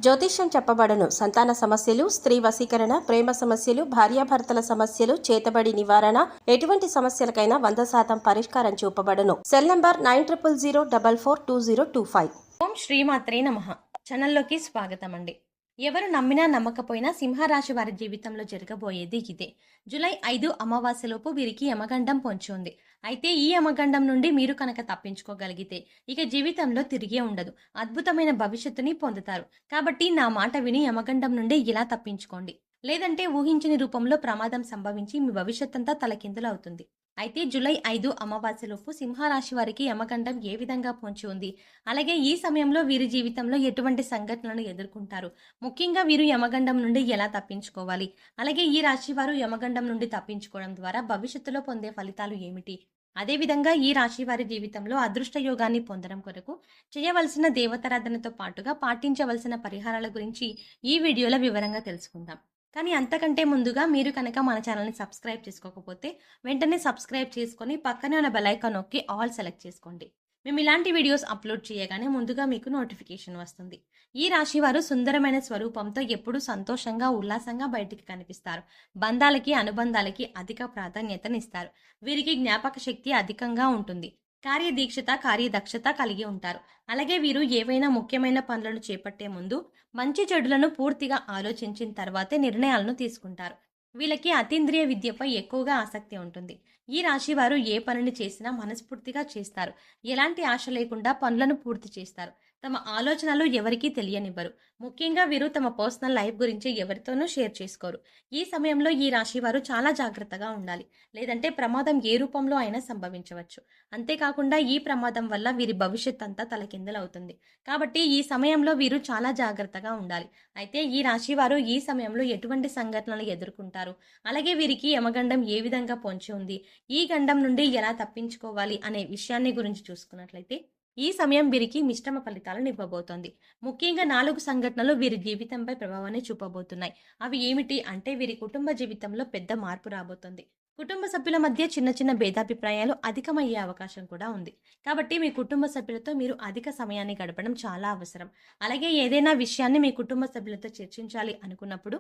జ్యోతిష్యం చెప్పబడును. సంతాన సమస్యలు, స్త్రీ వశీకరణ, ప్రేమ సమస్యలు, భార్యాభర్తల సమస్యలు, చేతబడి నివారణ, ఎటువంటి సమస్యలకైనా 100% పరిష్కారం చూపబడును. Cell number 9000442025. ఓం శ్రీమాత్రే నమః. ఛానల్లోకి స్వాగతం అండి. ఎవరు నమ్మినా నమ్మకపోయినా సింహరాశి వారి జీవితంలో జరగబోయేది ఇదే. జూలై 5 అమావాస్యలోపు వీరికి యమగండం పొంచి ఉంది. అయితే ఈ యమగండం నుండి మీరు కనుక తప్పించుకోగలిగితే ఇక జీవితంలో తిరిగే ఉండదు. అద్భుతమైన భవిష్యత్తుని పొందుతారు. కాబట్టి నా మాట విని యమగండం నుండి ఇలా తప్పించుకోండి. లేదంటే ఊహించని రూపంలో ప్రమాదం సంభవించి మీ భవిష్యత్తంతా తలకిందులవుతుంది. అయితే జూలై 5 అమావాస్యలోపు సింహరాశి వారికి యమగండం ఏ విధంగా పొంచి ఉంది, అలాగే ఈ సమయంలో వీరి జీవితంలో ఎటువంటి సంఘటనలను ఎదుర్కొంటారు, ముఖ్యంగా వీరు యమగండం నుండి ఎలా తప్పించుకోవాలి, అలాగే ఈ రాశి వారు యమగండం నుండి తప్పించుకోవడం ద్వారా భవిష్యత్తులో పొందే ఫలితాలు ఏమిటి, అదేవిధంగా ఈ రాశి వారి జీవితంలో అదృష్ట యోగాన్ని పొందడం కొరకు చేయవలసిన దేవతారాధనతో పాటుగా పాటించవలసిన పరిహారాల గురించి ఈ వీడియోలో వివరంగా తెలుసుకుందాం. కానీ అంతకంటే ముందుగా మీరు కనుక మన ఛానల్ని సబ్స్క్రైబ్ చేసుకోకపోతే వెంటనే సబ్స్క్రైబ్ చేసుకొని పక్కనే ఉన్న బెల్ ఐకాన్ నొక్కి ఆల్ సెలెక్ట్ చేసుకోండి. మేము ఇలాంటి వీడియోస్ అప్లోడ్ చేయగానే ముందుగా మీకు నోటిఫికేషన్ వస్తుంది. ఈ రాశి వారు సుందరమైన స్వరూపంతో ఎప్పుడూ సంతోషంగా ఉల్లాసంగా బయటికి కనిపిస్తారు. బంధాలకి అనుబంధాలకి అధిక ప్రాధాన్యతనిస్తారు. వీరికి జ్ఞాపక శక్తి అధికంగా ఉంటుంది. కార్యదీక్షత కార్యదక్షత కలిగి ఉంటారు. అలాగే వీరు ఏవైనా ముఖ్యమైన పనులను చేపట్టే ముందు మంచి చెడులను పూర్తిగా ఆలోచించిన తర్వాతే నిర్ణయాలను తీసుకుంటారు. వీళ్ళకి అతీంద్రియ విద్యపై ఎక్కువగా ఆసక్తి ఉంటుంది. ఈ రాశి వారు ఏ పనిని చేసినా మనస్ఫూర్తిగా చేస్తారు. ఎలాంటి ఆశ లేకుండా పనులను పూర్తి చేస్తారు. తమ ఆలోచనలు ఎవరికీ తెలియనివ్వరు. ముఖ్యంగా వీరు తమ పర్సనల్ లైఫ్ గురించి ఎవరితోనూ షేర్ చేసుకోరు. ఈ సమయంలో ఈ రాశి వారు చాలా జాగ్రత్తగా ఉండాలి. లేదంటే ప్రమాదం ఏ రూపంలో అయినా సంభవించవచ్చు. అంతేకాకుండా ఈ ప్రమాదం వల్ల వీరి భవిష్యత్ అంతా తలకిందులవుతుంది. కాబట్టి ఈ సమయంలో వీరు చాలా జాగ్రత్తగా ఉండాలి. అయితే ఈ రాశి వారు ఈ సమయంలో ఎటువంటి సంఘటనలు ఎదుర్కొంటారు, అలాగే వీరికి యమగండం ఏ విధంగా పొంచి ఉంది, ఈ గండం నుండి ఎలా తప్పించుకోవాలి అనే విషయాన్ని గురించి చూసుకున్నట్లయితే ఈ సమయం వీరికి మిశ్రమ ఫలితాలను ఇవ్వబోతోంది. ముఖ్యంగా 4 సంఘటనలు వీరి జీవితంపై ప్రభావాన్ని చూపబోతున్నాయి. అవి ఏమిటి అంటే వీరి కుటుంబ జీవితంలో పెద్ద మార్పు రాబోతోంది. కుటుంబ సభ్యుల మధ్య చిన్న చిన్న భేదాభిప్రాయాలు అధికమయ్యే అవకాశం కూడా ఉంది. కాబట్టి మీ కుటుంబ సభ్యులతో మీరు అధిక సమయాన్ని గడపడం చాలా అవసరం. అలాగే ఏదైనా విషయాన్ని మీ కుటుంబ సభ్యులతో చర్చించాలి అనుకున్నప్పుడు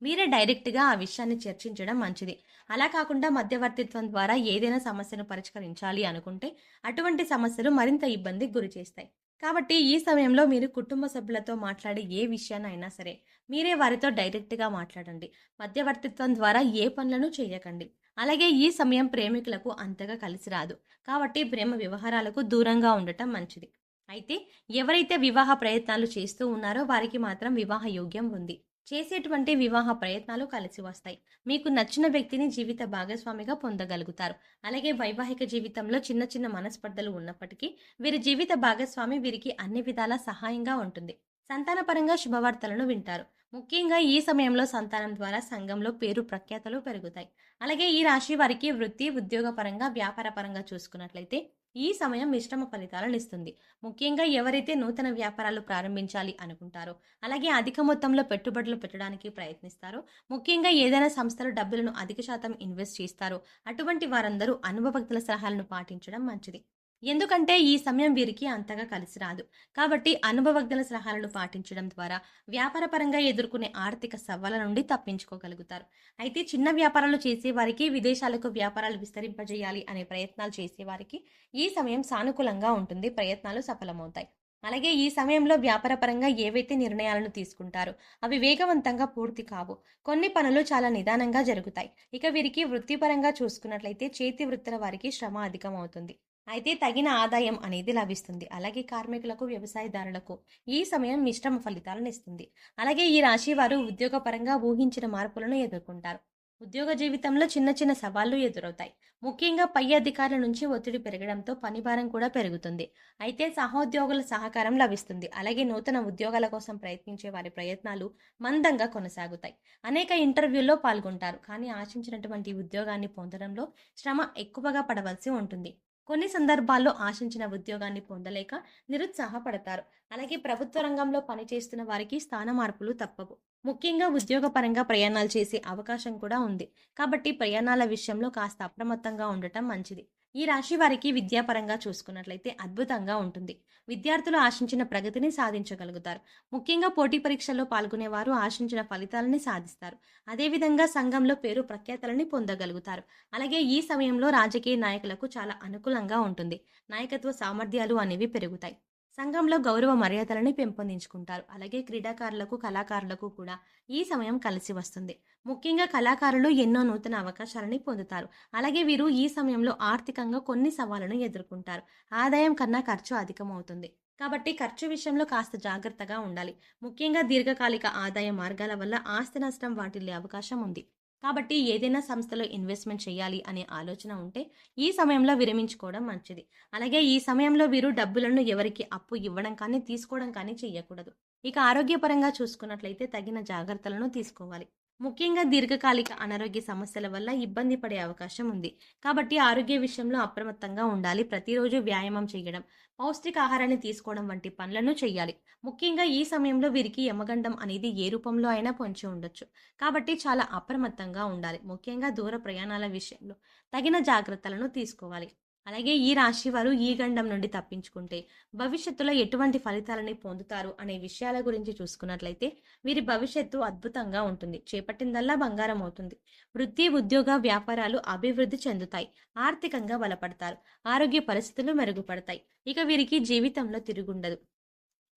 మీరే డైరెక్ట్గా ఆ విషయాన్ని చర్చించడం మంచిది. అలా కాకుండా మధ్యవర్తిత్వం ద్వారా ఏదైనా సమస్యను పరిష్కరించాలి అనుకుంటే అటువంటి సమస్యలు మరింత ఇబ్బందికి గురి చేస్తాయి. కాబట్టి ఈ సమయంలో మీరు కుటుంబ సభ్యులతో మాట్లాడే ఏ విషయాన్నైనా సరే మీరే వారితో డైరెక్ట్గా మాట్లాడండి. మధ్యవర్తిత్వం ద్వారా ఏ పనులను చేయకండి. అలాగే ఈ సమయం ప్రేమికులకు అంతగా కలిసి రాదు. కాబట్టి ప్రేమ వ్యవహారాలకు దూరంగా ఉండటం మంచిది. అయితే ఎవరైతే వివాహ ప్రయత్నాలు చేస్తూ ఉన్నారో వారికి మాత్రం వివాహ యోగ్యం ఉంది. చేసేటువంటి వివాహ ప్రయత్నాలు కలిసి వస్తాయి. మీకు నచ్చిన వ్యక్తిని జీవిత భాగస్వామిగా పొందగలుగుతారు. అలాగే వైవాహిక జీవితంలో చిన్న చిన్న మనస్పర్ధలు ఉన్నప్పటికీ వీరి జీవిత భాగస్వామి వీరికి అన్ని విధాలా సహాయంగా ఉంటుంది. సంతానపరంగా శుభవార్తలను వింటారు. ముఖ్యంగా ఈ సమయంలో సంతానం ద్వారా సంఘంలో పేరు ప్రఖ్యాతలు పెరుగుతాయి. అలాగే ఈ రాశి వారికి వృత్తి ఉద్యోగ పరంగా వ్యాపార పరంగా చూసుకున్నట్లయితే ఈ సమయం మిశ్రమ ఫలితాలను ఇస్తుంది. ముఖ్యంగా ఎవరైతే నూతన వ్యాపారాలు ప్రారంభించాలి అనుకుంటారో, అలాగే అధిక మొత్తంలో పెట్టుబడులు పెట్టడానికి ప్రయత్నిస్తారో, ముఖ్యంగా ఏదైనా సంస్థలు డబ్బులను అధిక శాతం ఇన్వెస్ట్ చేస్తారో అటువంటి వారందరూ అనుభవజ్ఞుల సలహాలను పాటించడం మంచిది. ఎందుకంటే ఈ సమయం వీరికి అంతగా కలిసి రాదు. కాబట్టి అనుభవజ్ఞుల సలహాలను పాటించడం ద్వారా వ్యాపారపరంగా ఎదుర్కొనే ఆర్థిక సవాళ్ళ నుండి తప్పించుకోగలుగుతారు. అయితే చిన్న వ్యాపారాలు చేసేవారికి, విదేశాలకు వ్యాపారాలు విస్తరింపజేయాలి అనే ప్రయత్నాలు చేసేవారికి ఈ సమయం సానుకూలంగా ఉంటుంది. ప్రయత్నాలు సఫలమవుతాయి. అలాగే ఈ సమయంలో వ్యాపారపరంగా ఏవైతే నిర్ణయాలను తీసుకుంటారో అవి వేగవంతంగా పూర్తి కావు. కొన్ని పనులు చాలా నిదానంగా జరుగుతాయి. ఇక వీరికి వృత్తిపరంగా చూసుకున్నట్లయితే చేతి వృత్తుల వారికి శ్రమ అధికమవుతుంది. అయితే తగిన ఆదాయం అనేది లభిస్తుంది. అలాగే కార్మికులకు, వ్యవసాయదారులకు ఈ సమయం మిశ్రమ ఫలితాలను ఇస్తుంది. అలాగే ఈ రాశి వారు ఉద్యోగపరంగా ఊహించిన మార్పులను ఎదుర్కొంటారు. ఉద్యోగ జీవితంలో చిన్న చిన్న సవాళ్లు ఎదురవుతాయి. ముఖ్యంగా పై అధికారుల నుంచి ఒత్తిడి పెరగడంతో పని భారం కూడా పెరుగుతుంది. అయితే సహోద్యోగుల సహకారం లభిస్తుంది. అలాగే నూతన ఉద్యోగాల కోసం ప్రయత్నించే వారి ప్రయత్నాలు మందంగా కొనసాగుతాయి. అనేక ఇంటర్వ్యూల్లో పాల్గొంటారు. కానీ ఆశించినటువంటి ఉద్యోగాన్ని పొందడంలో శ్రమ ఎక్కువగా పడవలసి ఉంటుంది. కొన్ని సందర్భాల్లో ఆశించిన ఉద్యోగాన్ని పొందలేక నిరుత్సాహపడతారు. అలాగే ప్రభుత్వ రంగంలో పనిచేస్తున్న వారికి స్థాన మార్పులు తప్పవు. ముఖ్యంగా ఉద్యోగపరంగా ప్రయాణాలు చేసే అవకాశం కూడా ఉంది. కాబట్టి ప్రయాణాల విషయంలో కాస్త అప్రమత్తంగా ఉండటం మంచిది. ఈ రాశి వారికి విద్యాపరంగా చూసుకున్నట్లయితే అద్భుతంగా ఉంటుంది. విద్యార్థులు ఆశించిన ప్రగతిని సాధించగలుగుతారు. ముఖ్యంగా పోటీ పరీక్షల్లో పాల్గొనేవారు ఆశించిన ఫలితాలని సాధిస్తారు. అదేవిధంగా సంఘంలో పేరు ప్రఖ్యాతలని పొందగలుగుతారు. అలాగే ఈ సమయంలో రాజకీయ నాయకులకు చాలా అనుకూలంగా ఉంటుంది. నాయకత్వ సామర్థ్యాలు అనేవి పెరుగుతాయి. సంఘంలో గౌరవ మర్యాదలని పెంపొందించుకుంటారు. అలాగే క్రీడాకారులకు, కళాకారులకు కూడా ఈ సమయం కలిసి వస్తుంది. ముఖ్యంగా కళాకారులు ఎన్నో నూతన అవకాశాలని పొందుతారు. అలాగే వీరు ఈ సమయంలో ఆర్థికంగా కొన్ని సవాళ్లను ఎదుర్కొంటారు. ఆదాయం కన్నా ఖర్చు అధికమవుతుంది. కాబట్టి ఖర్చు విషయంలో కాస్త జాగ్రత్తగా ఉండాలి. ముఖ్యంగా దీర్ఘకాలిక ఆదాయ మార్గాల వల్ల ఆస్తి నష్టం వాటిల్లే అవకాశం ఉంది. కాబట్టి ఏదైనా సంస్థలో ఇన్వెస్ట్మెంట్ చేయాలి అనే ఆలోచన ఉంటే ఈ సమయంలో విరమించుకోవడం మంచిది. అలాగే ఈ సమయంలో వీరు డబ్బులను ఎవరికి అప్పు ఇవ్వడం కానీ తీసుకోవడం కానీ చేయకూడదు. ఇక ఆరోగ్యపరంగా చూసుకున్నట్లయితే తగిన జాగ్రత్తలను తీసుకోవాలి. ముఖ్యంగా దీర్ఘకాలిక అనారోగ్య సమస్యల వల్ల ఇబ్బంది పడే అవకాశం ఉంది. కాబట్టి ఆరోగ్య విషయంలో అప్రమత్తంగా ఉండాలి. ప్రతిరోజు వ్యాయామం చేయడం, పౌష్టికాహారాన్ని తీసుకోవడం వంటి పనులను చేయాలి. ముఖ్యంగా ఈ సమయంలో వీరికి యమగండం అనేది ఏ రూపంలో అయినా పొంచి ఉండొచ్చు. కాబట్టి చాలా అప్రమత్తంగా ఉండాలి. ముఖ్యంగా దూర ప్రయాణాల విషయంలో తగిన జాగ్రత్తలను తీసుకోవాలి. అలాగే ఈ రాశి వారు ఈ గండం నుండి తప్పించుకుంటే భవిష్యత్తులో ఎటువంటి ఫలితాలని పొందుతారు అనే విషయాల గురించి చూసుకున్నట్లయితే వీరి భవిష్యత్తు అద్భుతంగా ఉంటుంది. చేపట్టిందల్లా బంగారం అవుతుంది. వృత్తి, ఉద్యోగ, వ్యాపారాలు అభివృద్ధి చెందుతాయి. ఆర్థికంగా బలపడతారు. ఆరోగ్య పరిస్థితులు మెరుగుపడతాయి. ఇక వీరికి జీవితంలో తిరుగుండదు.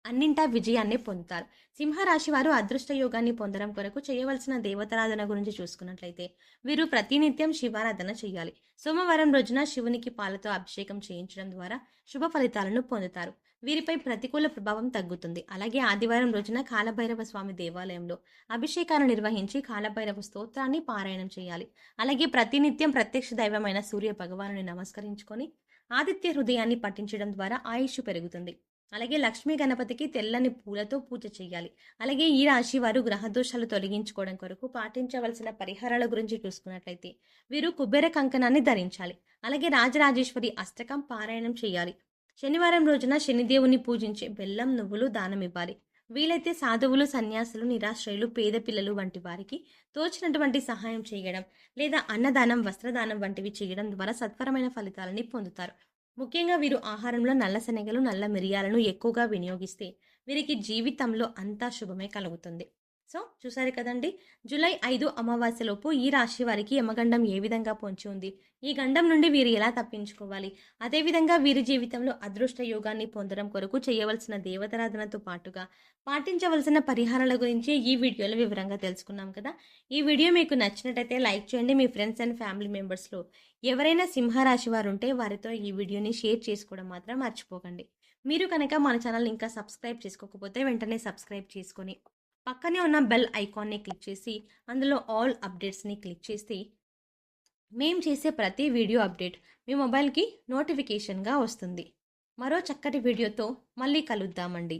అన్నింటా విజయాన్ని పొందుతారు. సింహరాశి వారు అదృష్ట యోగాన్ని పొందడం కొరకు చేయవలసిన దేవతారాధన గురించి చూసుకున్నట్లయితే వీరు ప్రతినిత్యం శివారాధన చేయాలి. సోమవారం రోజున శివునికి పాలతో అభిషేకం చేయించడం ద్వారా శుభ ఫలితాలను పొందుతారు. వీరిపై ప్రతికూల ప్రభావం తగ్గుతుంది. అలాగే ఆదివారం రోజున కాలభైరవ స్వామి దేవాలయంలో అభిషేకాలు నిర్వహించి కాలభైరవ స్తోత్రాన్ని పారాయణం చేయాలి. అలాగే ప్రతినిత్యం ప్రత్యక్ష దైవమైన సూర్య భగవానుని నమస్కరించుకొని ఆదిత్య హృదయాన్ని పఠించడం ద్వారా ఆయుష్ పెరుగుతుంది. అలాగే లక్ష్మీ గణపతికి తెల్లని పూలతో పూజ చేయాలి. అలాగే ఈ రాశి వారు గ్రహదోషాలు తొలగించుకోవడం కొరకు పాటించవలసిన పరిహారాల గురించి చూసుకున్నట్లయితే వీరు కుబేర కంకణాన్ని ధరించాలి. అలాగే రాజరాజేశ్వరి అష్టకం పారాయణం చేయాలి. శనివారం రోజున శనిదేవుని పూజించి బెల్లం, నువ్వులు దానం ఇవ్వాలి. వీలైతే సాధువులు, సన్యాసులు, నిరాశ్రయులు, పేద పిల్లలు వంటి వారికి తోచినటువంటి సహాయం చేయడం లేదా అన్నదానం, వస్త్రదానం వంటివి చేయడం ద్వారా సత్వరమైన ఫలితాలని పొందుతారు. ముఖ్యంగా వీరు ఆహారంలో నల్ల శనగలు, నల్ల మిరియాలను ఎక్కువగా వినియోగిస్తే వీరికి జీవితంలో అంతా శుభమే కలుగుతుంది. సో చూసారు కదండి, జూలై 5 అమావాస్యలోపు ఈ రాశి వారికి యమగండం ఏ విధంగా పొంచి ఉంది, ఈ గండం నుండి వీరు ఎలా తప్పించుకోవాలి, అదేవిధంగా వీరి జీవితంలో అదృష్ట యోగాన్ని పొందడం కొరకు చేయవలసిన దేవతారాధనతో పాటుగా పాటించవలసిన పరిహారాల గురించి ఈ వీడియోలో వివరంగా తెలుసుకున్నాం కదా. ఈ వీడియో మీకు నచ్చినట్టయితే లైక్ చేయండి. మీ ఫ్రెండ్స్ అండ్ ఫ్యామిలీ మెంబర్స్లో ఎవరైనా సింహరాశి వారు ఉంటే వారితో ఈ వీడియోని షేర్ చేసుకోవడం మాత్రం మర్చిపోకండి. మీరు కనుక మన ఛానల్ ఇంకా సబ్స్క్రైబ్ చేసుకోకపోతే వెంటనే సబ్స్క్రైబ్ చేసుకొని పక్కనే ఉన్న బెల్ ఐకాన్ని క్లిక్ చేసి అందులో ఆల్ అప్డేట్స్ని క్లిక్ చేస్తే మేం చేసే ప్రతి వీడియో అప్డేట్ మీ మొబైల్కి నోటిఫికేషన్గా వస్తుంది. మరో చక్కటి వీడియోతో మళ్ళీ కలుద్దామండి.